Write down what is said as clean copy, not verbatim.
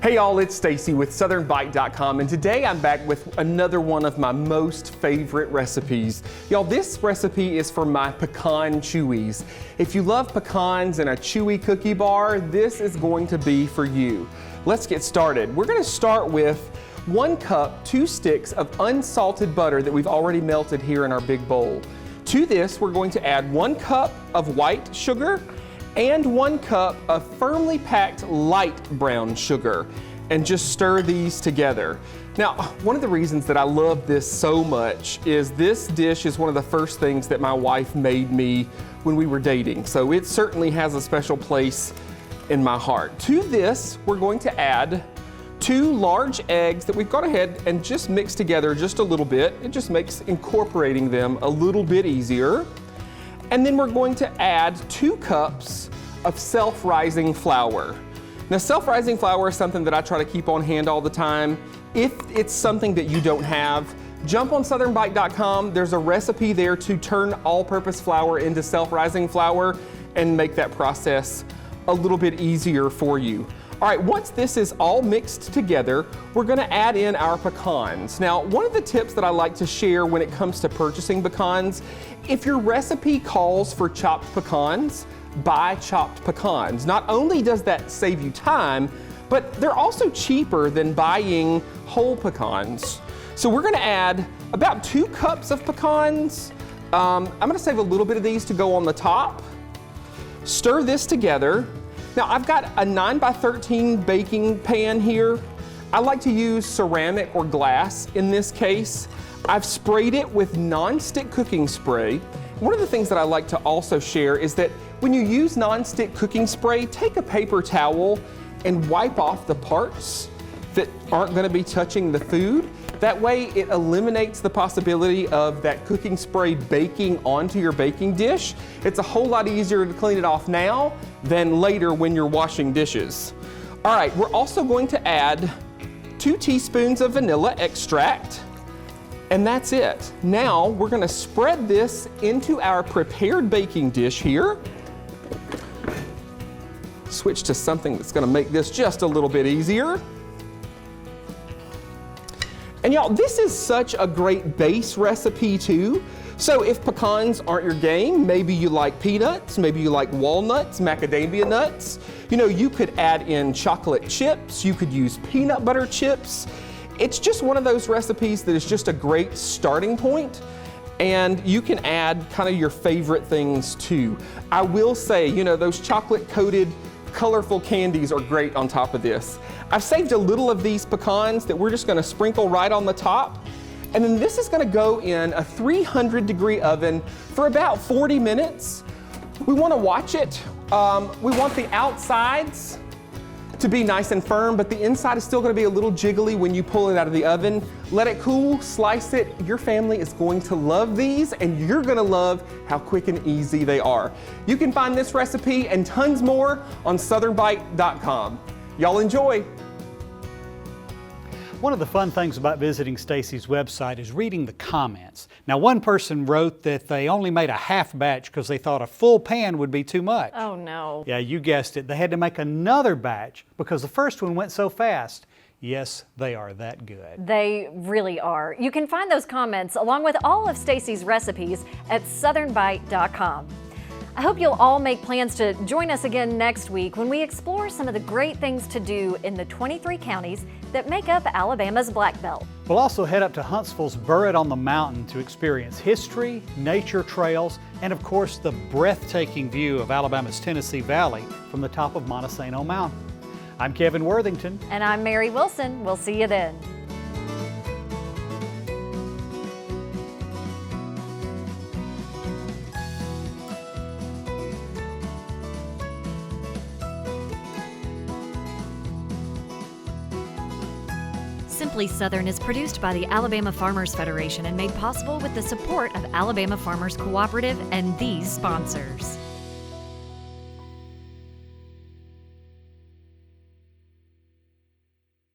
Hey y'all, it's Stacey with SouthernBite.com, and today I'm back with another one of my most favorite recipes. Y'all, this recipe is for my Pecan Chewies. If you love pecans and a chewy cookie bar, this is going to be for you. Let's get started. We're going to start with 1 cup, 2 sticks of unsalted butter that we've already melted here in our big bowl. To this, we're going to add 1 cup of white sugar and 1 cup of firmly packed light brown sugar, and just stir these together. Now, one of the reasons that I love this so much is this dish is one of the first things that my wife made me when we were dating, so it certainly has a special place in my heart. To this, we're going to add 2 large eggs that we've gone ahead and just mixed together just a little bit. It just makes incorporating them a little bit easier. And then we're going to add 2 cups of self-rising flour. Now, self-rising flour is something that I try to keep on hand all the time. If it's something that you don't have, jump on SouthernBite.com. There's a recipe there to turn all-purpose flour into self-rising flour and make that process a little bit easier for you. All right, once this is all mixed together, we're gonna add in our pecans. Now, one of the tips that I like to share when it comes to purchasing pecans, if your recipe calls for chopped pecans, buy chopped pecans. Not only does that save you time, but they're also cheaper than buying whole pecans. So we're gonna add about 2 cups of pecans. I'm gonna save a little bit of these to go on the top. Stir this together. Now, I've got a 9x13 baking pan here. I like to use ceramic or glass in this case. I've sprayed it with non-stick cooking spray. One of the things that I like to also share is that when you use non-stick cooking spray, take a paper towel and wipe off the parts that aren't gonna be touching the food. That way it eliminates the possibility of that cooking spray baking onto your baking dish. It's a whole lot easier to clean it off now than later when you're washing dishes. All right, we're also going to add 2 teaspoons of vanilla extract, and that's it. Now we're gonna spread this into our prepared baking dish here. Switch to something that's gonna make this just a little bit easier. And y'all, this is such a great base recipe too. So if pecans aren't your game, maybe you like peanuts, maybe you like walnuts, macadamia nuts. You know, you could add in chocolate chips, you could use peanut butter chips. It's just one of those recipes that is just a great starting point, and you can add kind of your favorite things too. I will say, you know, those chocolate coated colorful candies are great on top of this. I've saved a little of these pecans that we're just gonna sprinkle right on the top. And then this is gonna go in a 300-degree oven for about 40 minutes. We wanna watch it. We want the outsides to be nice and firm, but the inside is still gonna be a little jiggly when you pull it out of the oven. Let it cool, slice it. Your family is going to love these, and you're gonna love how quick and easy they are. You can find this recipe and tons more on SouthernBite.com. Y'all enjoy. One of the fun things about visiting Stacey's website is reading the comments. Now, one person wrote that they only made a half batch because they thought a full pan would be too much. Oh no. Yeah, you guessed it. They had to make another batch because the first one went so fast. Yes, they are that good. They really are. You can find those comments along with all of Stacey's recipes at SouthernBite.com. I hope you'll all make plans to join us again next week when we explore some of the great things to do in the 23 counties that make up Alabama's Black Belt. We'll also head up to Huntsville's Burritt on the Mountain to experience history, nature trails, and of course the breathtaking view of Alabama's Tennessee Valley from the top of Montesano Mountain. I'm Kevin Worthington. And I'm Mary Wilson. We'll see you then. Simply Southern is produced by the Alabama Farmers Federation and made possible with the support of Alabama Farmers Cooperative and these sponsors.